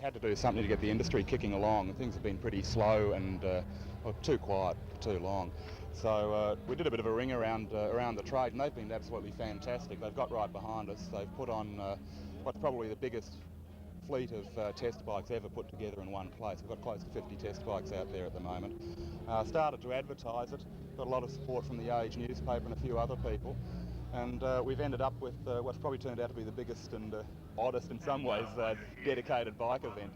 We had to do something to get the industry kicking along. Things have been pretty slow and too quiet for too long. So we did a bit of a ring around the trade, and they've been absolutely fantastic. They've got right behind us. They've put on what's probably the biggest fleet of test bikes ever put together in one place. We've got close to 50 test bikes out there at the moment. Started to advertise it, got a lot of support from the Age newspaper and a few other people, and we've ended up with what's probably turned out to be the biggest and oddest in some ways dedicated bike event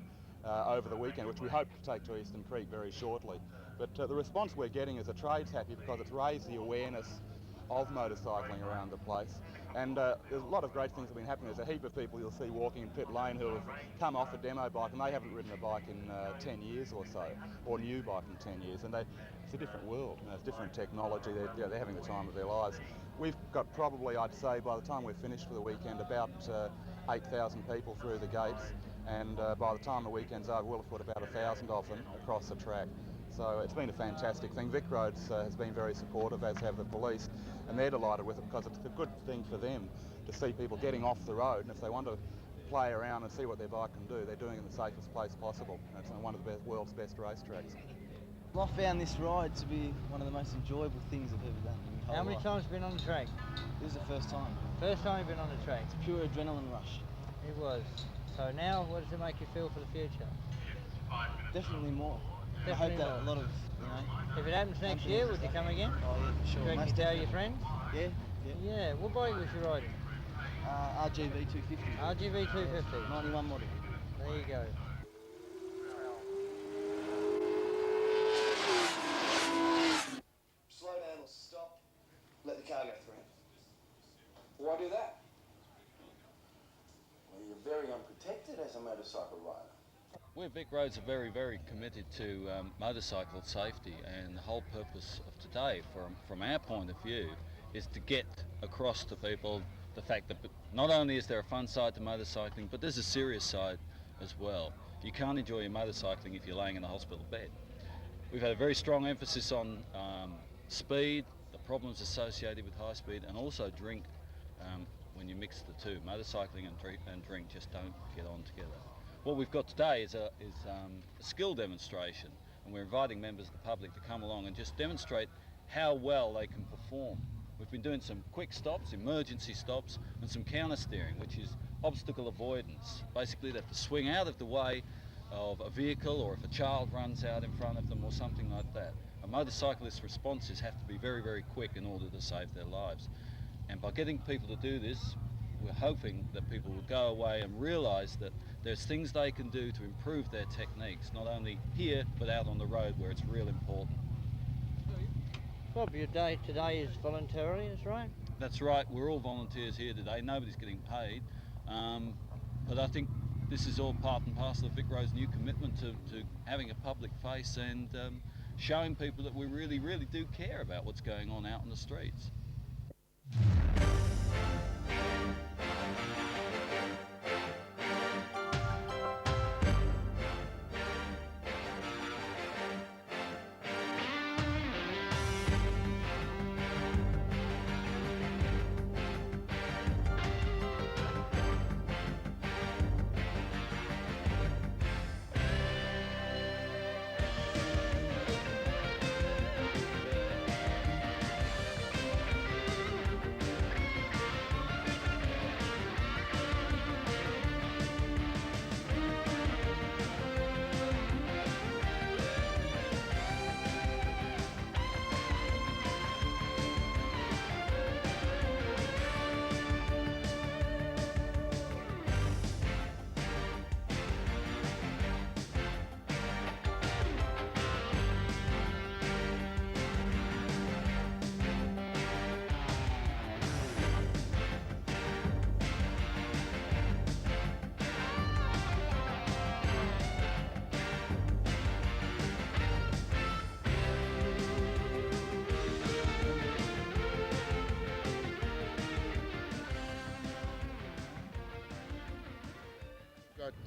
over the weekend, which we hope to take to Eastern Creek very shortly. But the response we're getting is the trade's happy because it's raised the awareness of motorcycling around the place, and there's a lot of great things that have been happening. There's a heap of people you'll see walking in pit lane who have come off a demo bike and they haven't ridden a bike in 10 years or so, or a new bike in 10 years, and it's a different world, it's different technology. They're having the time of their lives. We've got probably, I'd say, by the time we're finished for the weekend, about 8,000 people through the gates, and by the time the weekend's over, we'll have put about 1,000 of them across the track. So it's been a fantastic thing. Vic Roads has been very supportive, as have the police, and they're delighted with it because it's a good thing for them to see people getting off the road, and if they want to play around and see what their bike can do, they're doing it in the safest place possible. And it's on one of the world's best racetracks. I found this ride to be one of the most enjoyable things I've ever done in my whole How many life. times have you been on the track? This is the first time. First time you've been on the track? It's pure adrenaline rush. It was. So now, what does it make you feel for the future? Definitely more. Definitely I hope that more. a lot of, If it happens next year, would you come again? Oh yeah, for sure. Do you reckon you tell your friends? Yeah. Yeah. What bike was you riding? RGV 250. RGV 250. 91 model. There you go. Slow down or stop, let the car go through. Why do that? Well, you're very unprotected as a motorcycle rider. We at Vic Roads are very, very committed to motorcycle safety, and the whole purpose of today, from our point of view, is to get across to people the fact that not only is there a fun side to motorcycling, but there's a serious side as well. You can't enjoy your motorcycling if you're laying in a hospital bed. We've had a very strong emphasis on speed, the problems associated with high speed, and also drink. When you mix the two, motorcycling and drink just don't get on together. What we've got today is a skill demonstration, and we're inviting members of the public to come along and just demonstrate how well they can perform. We've been doing some quick stops, emergency stops, and some counter steering, which is obstacle avoidance. Basically, they have to swing out of the way of a vehicle, or if a child runs out in front of them or something like that. A motorcyclist's responses have to be very, very quick in order to save their lives. And by getting people to do this, we're hoping that people will go away and realise that there's things they can do to improve their techniques, not only here, but out on the road where it's real important. Bob, your day today is voluntary, is right? That's right, we're all volunteers here today, nobody's getting paid, but I think this is all part and parcel of Vic Roads' new commitment to having a public face and showing people that we really, really do care about what's going on out in the streets.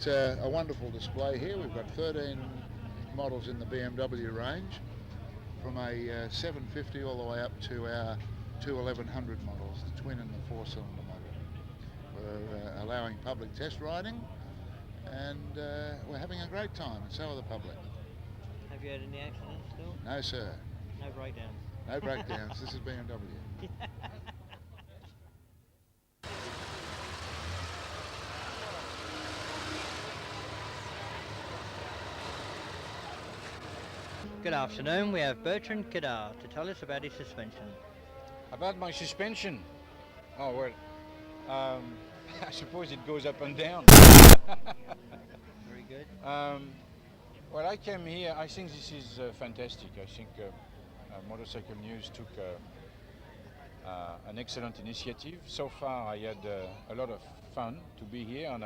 Got a wonderful display here. We've got 13 models in the BMW range, from a 750 all the way up to our two 1100 models, the twin and the four-cylinder model. We're allowing public test riding, and we're having a great time, and so are the public. Have you had any accidents still? No, sir. No breakdowns? No breakdowns. This is BMW. Good afternoon, we have Bertrand Kedar to tell us about his suspension. About my suspension? Oh, well, I suppose it goes up and down. Very good. Well, I came here, I think this is fantastic. I think Motorcycle News took an excellent initiative. So far I had a lot of fun to be here, and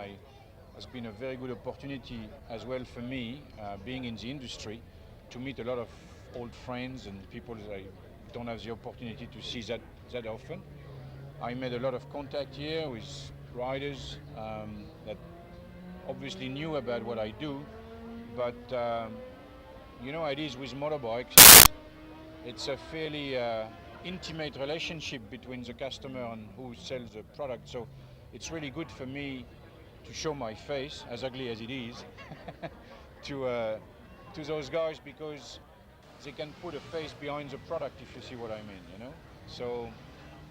it's been a very good opportunity as well for me, being in the industry, to meet a lot of old friends and people that I don't have the opportunity to see that often. I made a lot of contact here with riders that obviously knew about what I do, but you know, it is with motorbikes, it's a fairly intimate relationship between the customer and who sells the product, so it's really good for me to show my face, as ugly as it is, to those guys, because they can put a face behind the product, if you see what I mean, you know. So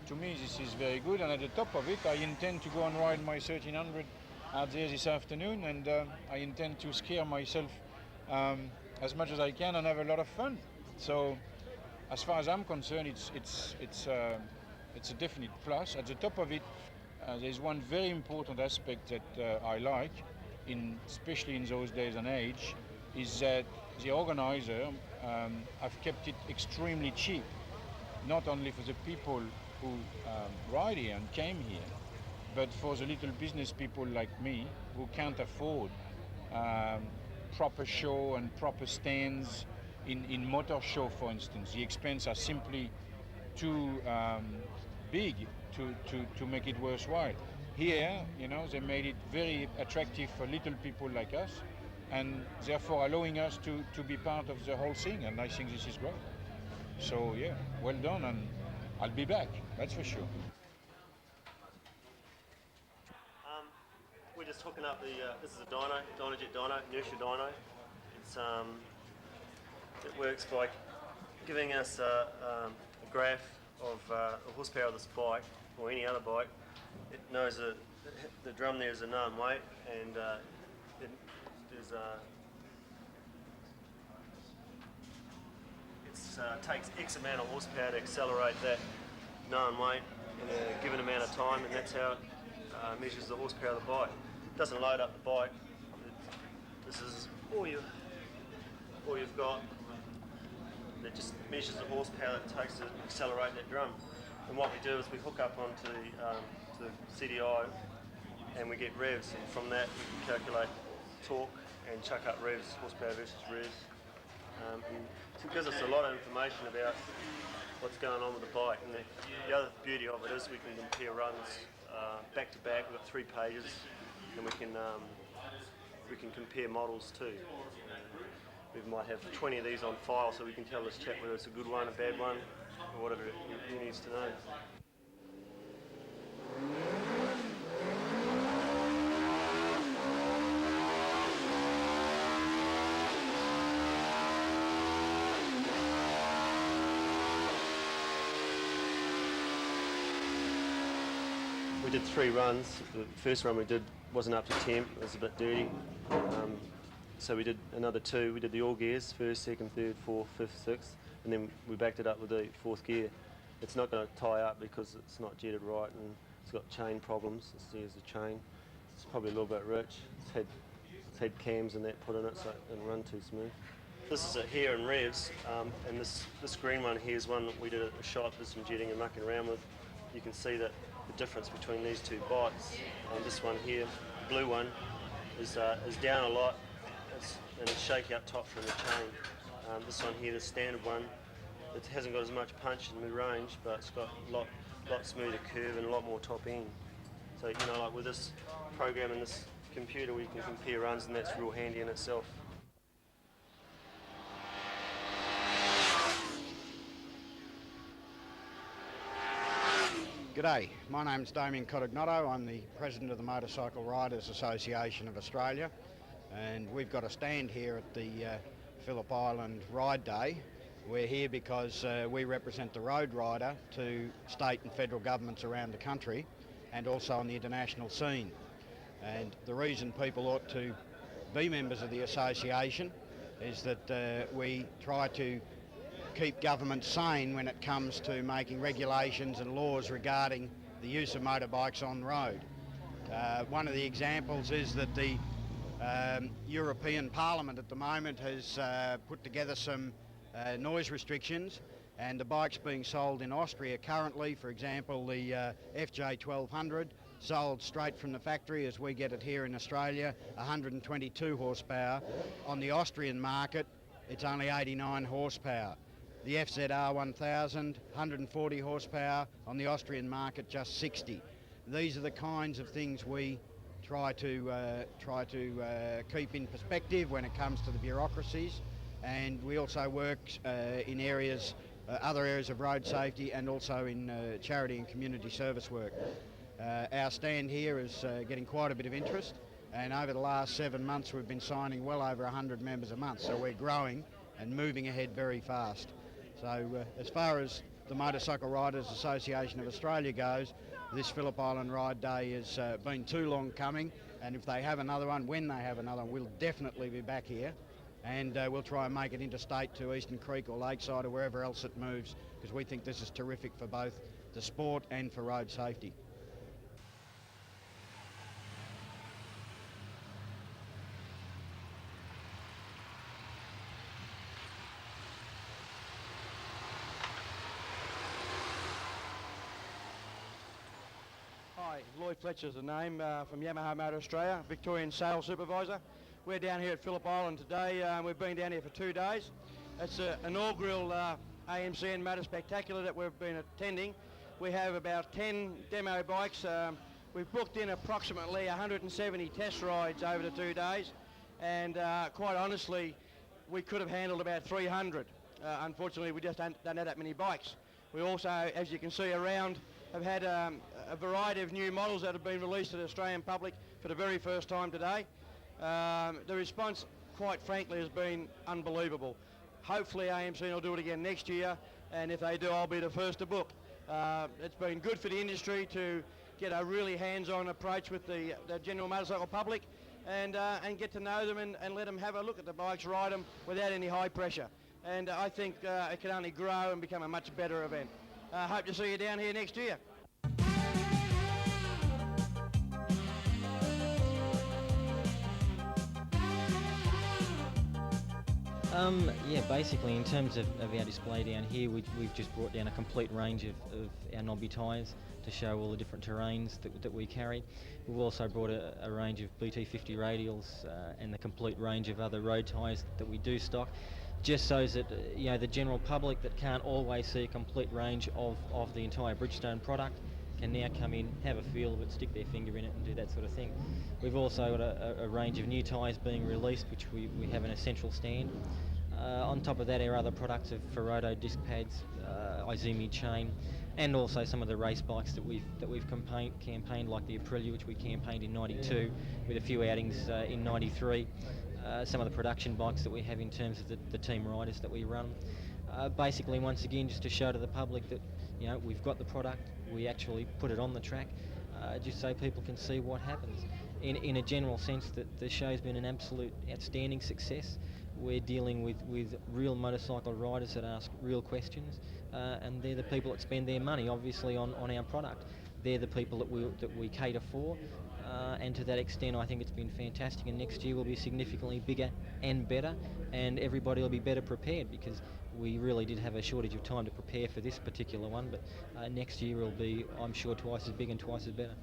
to me this is very good, and at the top of it I intend to go and ride my 1300 out there this afternoon, and I intend to scare myself as much as I can and have a lot of fun. So as far as I'm concerned, it's a definite plus. At the top of it, there's one very important aspect that I like, especially in those days and age, is that the organizer have kept it extremely cheap, not only for the people who ride here and came here, but for the little business people like me who can't afford proper show and proper stands in motor show, for instance. The expense are simply too big to make it worthwhile. Here, you know, they made it very attractive for little people like us, and therefore allowing us to be part of the whole thing, and I think this is great. So yeah, well done, and I'll be back, that's for sure. We're just hooking up the, this is a dyno, Dynojet dyno, inertia dyno. It's, it works by giving us a graph of the horsepower of this bike, or any other bike. It knows that the drum there is a known weight, and it takes X amount of horsepower to accelerate that known weight in a given amount of time, and that's how it measures the horsepower of the bike. It doesn't load up the bike. This is all you've got. It just measures the horsepower that it takes to accelerate that drum. And what we do is we hook up onto to the CDI, and we get revs, and from that we can calculate torque and chuck up revs, horsepower versus revs. And it gives us a lot of information about what's going on with the bike. And the other beauty of it is we can compare runs back to back. We've got 3 pages, and we can compare models too. We might have 20 of these on file, so we can tell this chap whether it's a good one, a bad one, or whatever he needs to know. We did 3 runs. The first run we did wasn't up to temp, it was a bit dirty. So we did another 2. We did the all gears, first, second, third, fourth, fifth, sixth, and then we backed it up with the 4th gear. It's not going to tie up because it's not jetted right, and it's got chain problems. There's the chain. It's probably a little bit rich. It's had cams and that put in it, so it didn't run too smooth. This is it here in revs, and this green one here is one that we did a shot, did some jetting and mucking around with. You can see that the difference between these 2 bikes. This one here, the blue one, is down a lot, and it's shaky up top from the chain. This one here, the standard one, it hasn't got as much punch in the range, but it's got a lot smoother curve and a lot more top end. So, you know, like with this program and this computer, we can compare runs, and that's real handy in itself. G'day, my name's Damien Cottagnotto. I'm the President of the Motorcycle Riders Association of Australia, and we've got a stand here at the Phillip Island Ride Day. We're here because we represent the road rider to state and federal governments around the country and also on the international scene. And the reason people ought to be members of the association is that we try to keep government sane when it comes to making regulations and laws regarding the use of motorbikes on road. One of the examples is that the European Parliament at the moment has put together some noise restrictions, and the bikes being sold in Austria currently, for example the FJ 1200, sold straight from the factory as we get it here in Australia, 122 horsepower. On the Austrian market it's only 89 horsepower. The FZR 1000, 140 horsepower, on the Austrian market just 60. These are the kinds of things we try to keep in perspective when it comes to the bureaucracies, and we also work in areas, other areas of road safety, and also in charity and community service work. Our stand here is getting quite a bit of interest, and over the last 7 months we've been signing well over 100 members a month, so we're growing and moving ahead very fast. So as far as the Motorcycle Riders Association of Australia goes, this Phillip Island Ride Day has been too long coming, and if they have another one, when they have another one, we'll definitely be back here, and we'll try and make it interstate to Eastern Creek or Lakeside or wherever else it moves, because we think this is terrific for both the sport and for road safety. Hi, Lloyd Fletcher's the name, from Yamaha Motor Australia, Victorian Sales Supervisor. We're down here at Phillip Island today. We've been down here for 2 days. It's an inaugural AMCN Motor Spectacular that we've been attending. We have about 10 demo bikes. We've booked in approximately 170 test rides over the 2 days, and quite honestly, we could have handled about 300. Unfortunately, we just don't have that many bikes. We also, as you can see around, have had a variety of new models that have been released to the Australian public for the very first time today. The response, quite frankly, has been unbelievable. Hopefully AMCN will do it again next year, and if they do, I'll be the first to book. It's been good for the industry to get a really hands-on approach with the general motorcycle public, and get to know them and let them have a look at the bikes, ride them without any high pressure. And I think it can only grow and become a much better event. Hope to see you down here next year. Yeah, basically in terms of our display down here, we've just brought down a complete range of our knobby tyres to show all the different terrains that we carry. We've also brought a range of BT50 radials and the complete range of other road tyres that we do stock, just so that the general public that can't always see a complete range of the entire Bridgestone product can now come in, have a feel of it, stick their finger in it and do that sort of thing. We've also got a range of new tyres being released, which we have an essential stand. On top of that, our other products of Ferodo disc pads, Izumi chain, and also some of the race bikes that we've campaigned, like the Aprilia, which we campaigned in '92, with a few outings in '93. Some of the production bikes that we have in terms of the team riders that we run. Basically, once again, just to show to the public that we've got the product, we actually put it on the track, just so people can see what happens. In a general sense, that the show's been an absolute outstanding success. We're dealing with real motorcycle riders that ask real questions, and they're the people that spend their money, obviously, on our product. They're the people that we cater for, and to that extent I think it's been fantastic, and next year will be significantly bigger and better, and everybody will be better prepared, because we really did have a shortage of time to prepare for this particular one, but next year will be, I'm sure, twice as big and twice as better.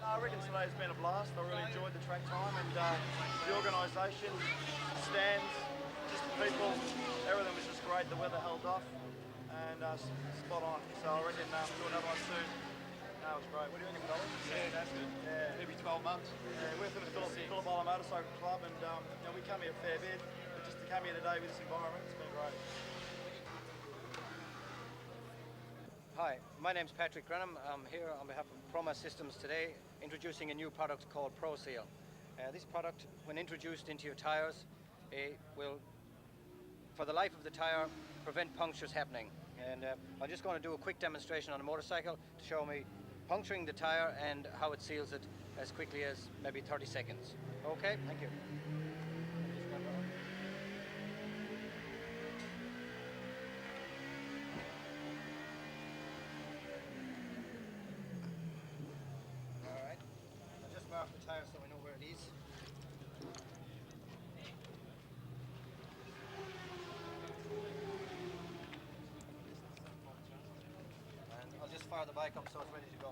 I reckon today's been a blast. I really enjoyed the track time, and the organisation, stands, just the people, everything was just great. The weather held off and spot on. So I reckon do another one soon. No, it was great. What do you reckon, fellas? Fantastic. Yeah. Maybe 12 months. Yeah, we're from the Phillip Island Motorcycle Club, and we come here a fair bit, but just to come here today with this environment, it's been great. Hi, my name's Patrick Grenham. I'm here on behalf of Proma Systems today, introducing a new product called ProSeal. This product, when introduced into your tyres, will, for the life of the tyre, prevent punctures happening. And I'm just going to do a quick demonstration on a motorcycle to show me puncturing the tyre and how it seals it as quickly as maybe 30 seconds. Okay, thank you. Alright, I'll just mark the tyre so we know where it is. And I'll just fire the bike up so it's ready to go.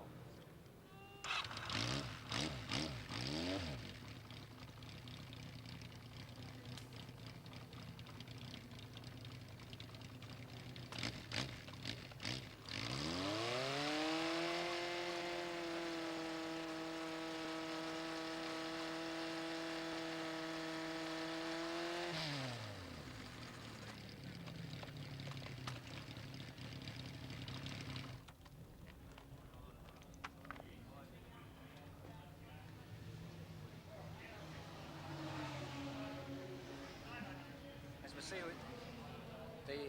As we see, the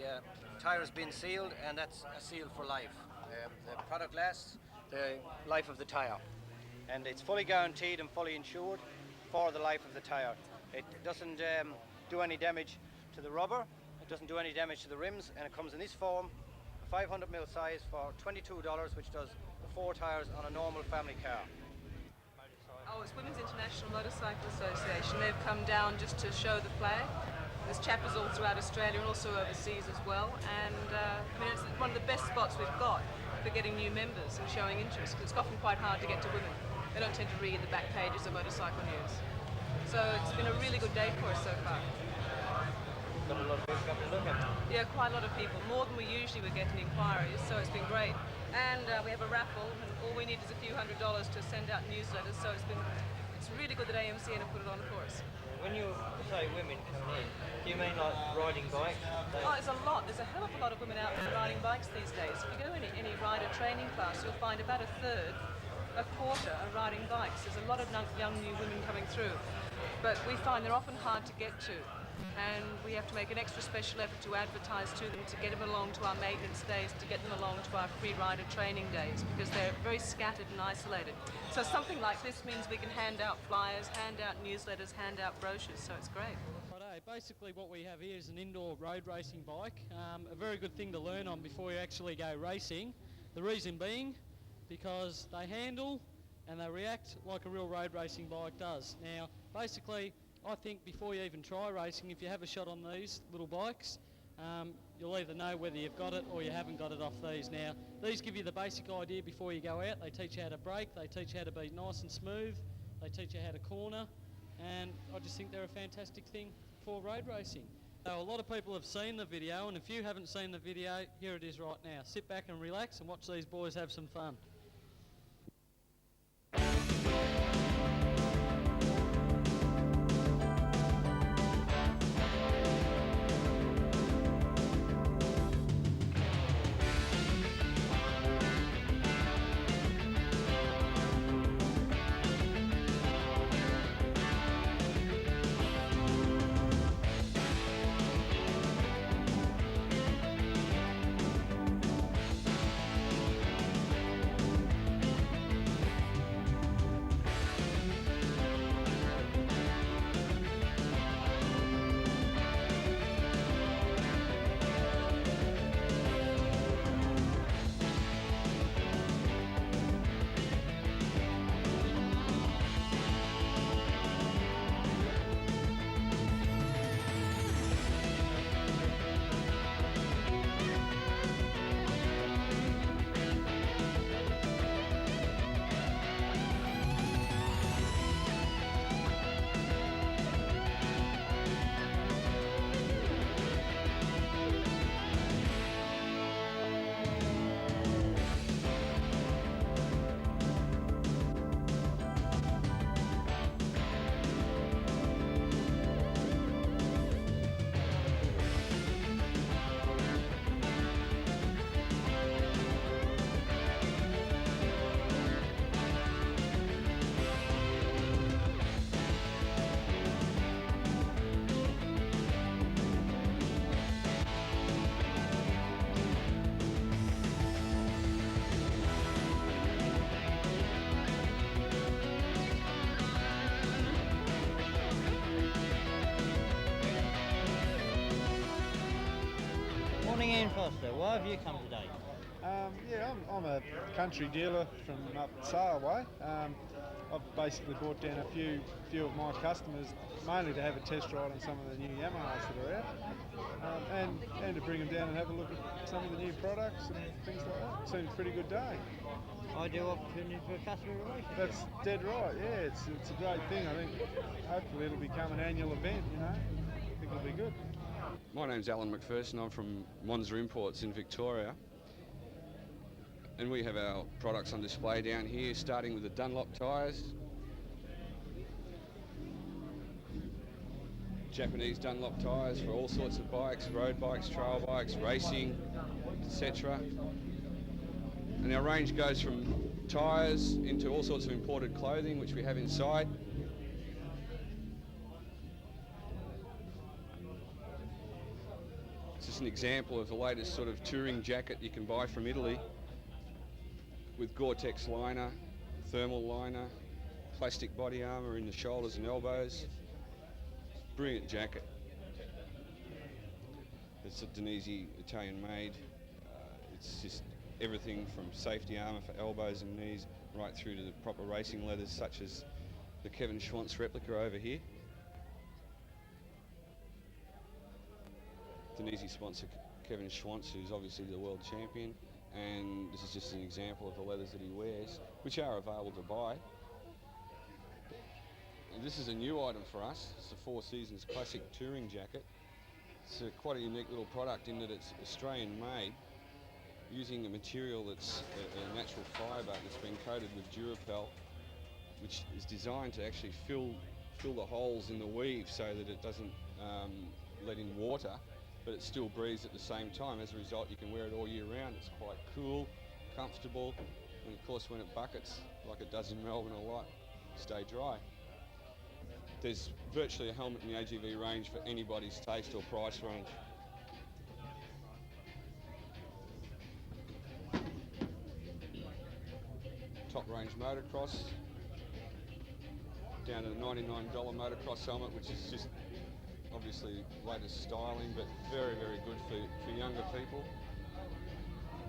tyre has been sealed, and that's a seal for life. The product lasts the life of the tyre, and it's fully guaranteed and fully insured for the life of the tyre. It doesn't do any damage to the rubber, it doesn't do any damage to the rims, and it comes in this form, a 500mm size for $22, which does the 4 tyres on a normal family car. Oh, it's Women's International Motorcycle Association. They've come down just to show the flag. There's chapters all throughout Australia and also overseas as well. And I mean, it's one of the best spots we've got for getting new members and showing interest, because it's often quite hard to get to women. They don't tend to read the back pages of motorcycle news. So it's been a really good day for us so far. Got a lot of people coming to look at. Yeah, quite a lot of people, more than we usually were getting inquiries, so it's been great. And we have a raffle, and all we need is a few $100s to send out newsletters, so it's really good that AMCN have put it on for us. When you say women coming in, do you mean like riding bikes? Oh, it's a lot. There's a hell of a lot of women out there riding bikes these days. If you go to any rider training class, you'll find about a third, a quarter are riding bikes. There's a lot of young new women coming through, but we find they're often hard to get to. And we have to make an extra special effort to advertise to them, to get them along to our maintenance days, to get them along to our free rider training days, because they're very scattered and isolated. So something like this means we can hand out flyers, hand out newsletters, hand out brochures, so it's great. Basically what we have here is an indoor road racing bike, a very good thing to learn on before you actually go racing. The reason being, because they handle and they react like a real road racing bike does. Now, basically, I think before you even try racing, if you have a shot on these little bikes, you'll either know whether you've got it or you haven't got it off these. Now, these give you the basic idea before you go out. They teach you how to brake, they teach you how to be nice and smooth, they teach you how to corner, and I just think they're a fantastic thing for road racing. So a lot of people have seen the video, and if you haven't seen the video, here it is right now. Sit back and relax and watch these boys have some fun. Ian Foster, why have you come today? Yeah, I'm a country dealer from up Sale way. I've basically brought down a few of my customers, mainly to have a test ride on some of the new Yamahas that are out, and to bring them down and have a look at some of the new products and things like that. It's been a pretty good day. Ideal opportunity for a customer relationship. That's dead right, yeah, it's a great thing. I think hopefully it'll become an annual event, you know. I think it'll be good. My name's Alan McPherson, I'm from Monza Imports in Victoria. And we have our products on display down here, starting with the Dunlop tyres. Japanese Dunlop tyres for all sorts of bikes, road bikes, trail bikes, racing, etc. And our range goes from tyres into all sorts of imported clothing, which we have inside. It's just an example of the latest sort of touring jacket you can buy from Italy, with Gore-Tex liner, thermal liner, plastic body armour in the shoulders and elbows. Brilliant jacket. It's a Danese Italian made. It's just everything from safety armour for elbows and knees right through to the proper racing leathers, such as the Kevin Schwantz replica over here. Danese sponsor Kevin Schwantz, who's obviously the world champion, and this is just an example of the leathers that he wears, which are available to buy. And this is a new item for us. It's the Four Seasons Classic Touring Jacket. It's quite a unique little product in that it's Australian made, using a material that's a natural fibre that's been coated with Durapel, which is designed to actually fill the holes in the weave so that it doesn't let in water, but it still breathes at the same time. As a result, you can wear it all year round. It's quite cool, comfortable, and of course when it buckets, like it does in Melbourne a lot, stay dry. There's virtually a helmet in the AGV range for anybody's taste or price range. Top range motocross, down to the $99 motocross helmet, which is just obviously latest styling, but very, very good for younger people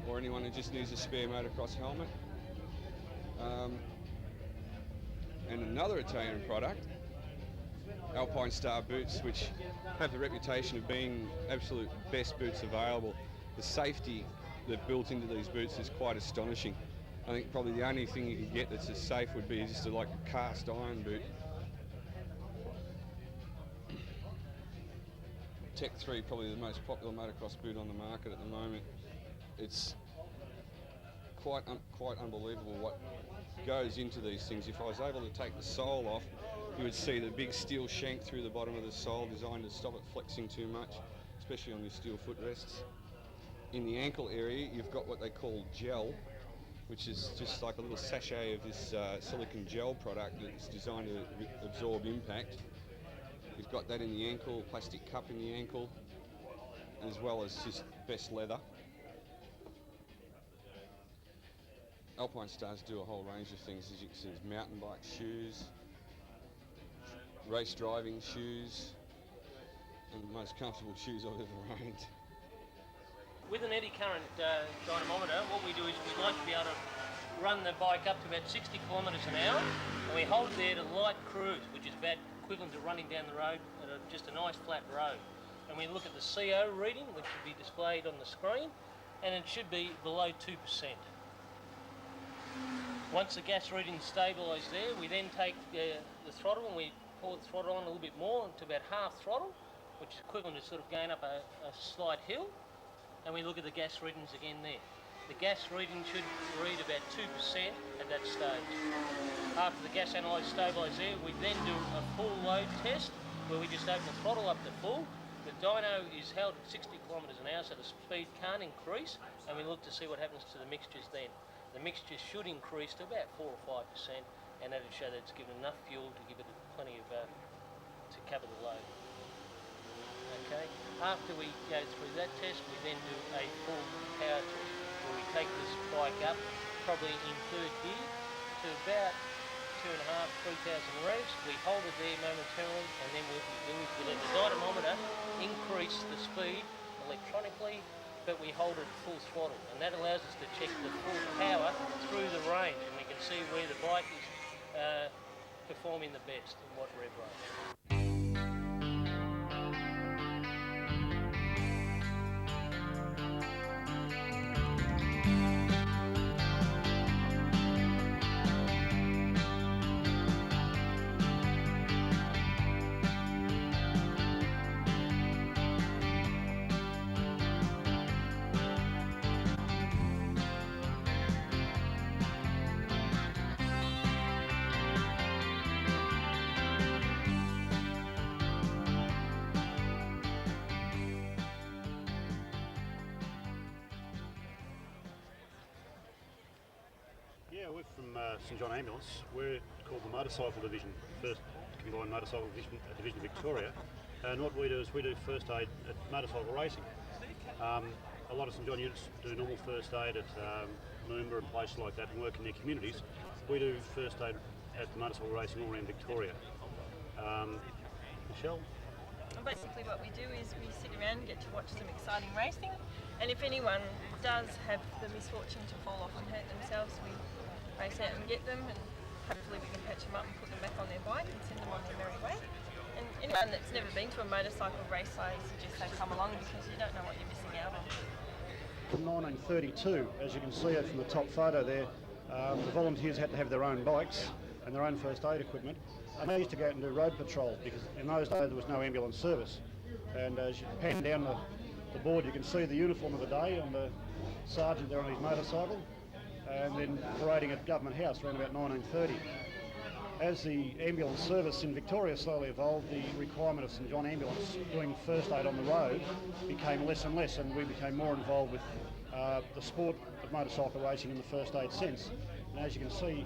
or anyone who just needs a spare motocross helmet. And another Italian product, Alpine Star boots, which have the reputation of being absolute best boots available. The safety they've built into these boots is quite astonishing. I think probably the only thing you can get that's as safe would be just like a cast iron boot. Tech 3, probably the most popular motocross boot on the market at the moment. It's quite unbelievable what goes into these things. If I was able to take the sole off, you would see the big steel shank through the bottom of the sole, designed to stop it flexing too much, especially on your steel footrests. In the ankle area, you've got what they call gel, which is just like a little sachet of this silicone gel product that's designed to absorb impact. You've got that in the ankle, plastic cup in the ankle, as well as just best leather. Alpine Stars do a whole range of things, as you can see. There's mountain bike shoes, race driving shoes, and the most comfortable shoes I've ever owned. With an eddy current dynamometer, what we do is we like to be able to run the bike up to about 60 kilometres an hour, and we hold it there to light cruise, which is about equivalent to running down the road at just a nice flat road. And we look at the CO reading, which should be displayed on the screen, and it should be below 2%. Once the gas reading is stabilised there, we then take the throttle and we pour the throttle on a little bit more to about half throttle, which is equivalent to sort of going up a slight hill, and we look at the gas readings again there. The gas reading should read about 2% at that stage. After the gas analyzer stabilises there, we then do a full load test where we just open the throttle up to full. The dyno is held at 60 kilometres an hour, so the speed can't increase, and we look to see what happens to the mixtures then. The mixture should increase to about 4 or 5%, and that would show that it's given enough fuel to give it plenty of to cover the load. Okay. After we go through that test, we then do a full power test, where we take this bike up, probably in third gear, to about 2,500 to 3,000 revs. We hold it there momentarily, and then what we do is we let the dynamometer increase the speed electronically, but we hold it full throttle, and that allows us to check the full power through the range, and we can see where the bike is performing the best and what rev rate. Yeah, we're from St John Ambulance. We're called the Motorcycle Division, first combined motorcycle division of Victoria. And what we do is we do first aid at motorcycle racing. A lot of St John units do normal first aid at Moomba and places like that and work in their communities. We do first aid at motorcycle racing all around Victoria. Michelle? And basically what we do is we sit around and get to watch some exciting racing, and if anyone does have the misfortune to fall off and hurt themselves, we race out and get them, and hopefully we can patch them up and put them back on their bike and send them on their merry way. And anyone that's never been to a motorcycle race, I suggest they come along because you don't know what you're missing out on. From 1932, as you can see from the top photo there, the volunteers had to have their own bikes and their own first aid equipment, and they used to go out and do road patrol because in those days there was no ambulance service. And as you pan down the board, you can see the uniform of the day on the sergeant there on his motorcycle, and then parading at Government House around about 1930. As the ambulance service in Victoria slowly evolved, the requirement of St John Ambulance doing first aid on the road became less and less, and we became more involved with the sport of motorcycle racing in the first aid sense. And as you can see,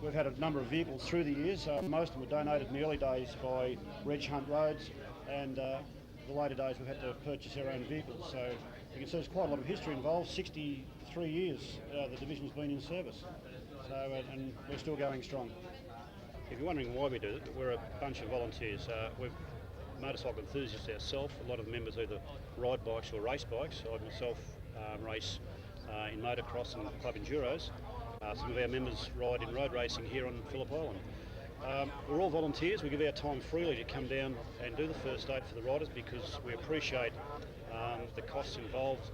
we've had a number of vehicles through the years. Most of them were donated in the early days by Reg Hunt Roads, and the later days we've had to purchase our own vehicles. So you can see there's quite a lot of history involved. 63 years the division's been in service, so and we're still going strong. If you're wondering why we do it, we're a bunch of volunteers. We're motorcycle enthusiasts ourselves. A lot of the members either ride bikes or race bikes. I myself race in motocross and club enduros. Some of our members ride in road racing here on Phillip Island. We're all volunteers. We give our time freely to come down and do the first aid for the riders because we appreciate the costs involved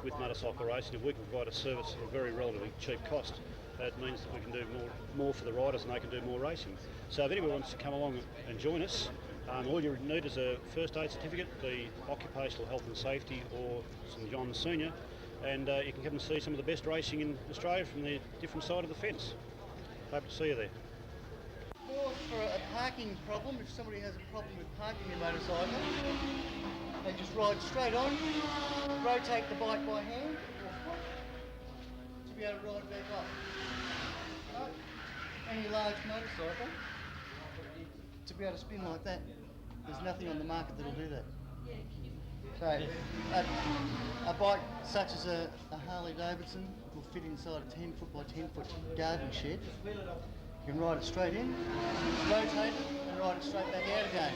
with motorcycle racing. If we can provide a service at a very relatively cheap cost, that means that we can do more for the riders and they can do more racing. So if anyone wants to come along and join us, all you need is a first aid certificate, the Occupational Health and Safety or St John Senior, and you can come and see some of the best racing in Australia from the different side of the fence. Hope to see you there. Or for a parking problem, if somebody has a problem with parking their motorcycle, they just ride straight on, rotate the bike by hand or foot to be able to ride back up. Any large motorcycle, to be able to spin like that, there's nothing on the market that'll do that. So a bike such as a Harley Davidson will fit inside a 10 foot by 10 foot garden shed. You can ride it straight in, rotate it and ride it straight back out again.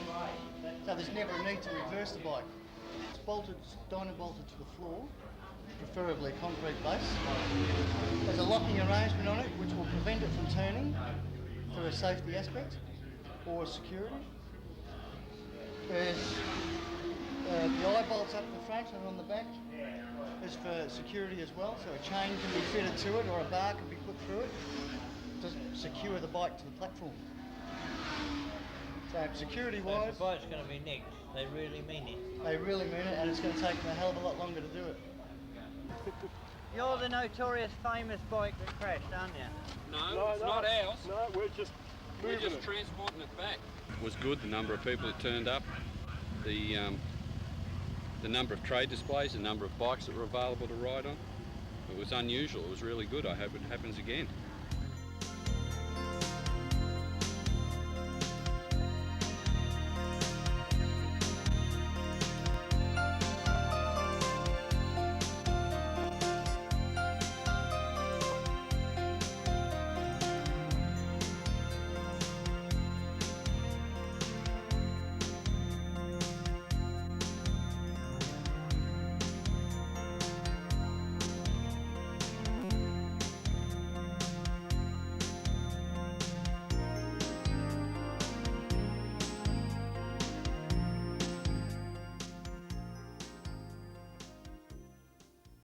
So there's never a need to reverse the bike. It's bolted, dyno bolted to the floor, preferably concrete base. There's a locking arrangement on it which will prevent it from turning through a safety aspect or security. There's the eye bolts up the front and on the back is for security as well, so a chain can be fitted to it or a bar can be put through it to secure the bike to the platform. So security-wise... If the bike's going to be nicked, they really mean it. They really mean it, and it's going to take them a hell of a lot longer to do it. You're the notorious famous bike that crashed, aren't you? No, it's not ours. No, we're just transporting it back. It was good, the number of people that turned up, the number of trade displays, the number of bikes that were available to ride on. It was unusual, it was really good. I hope it happens again.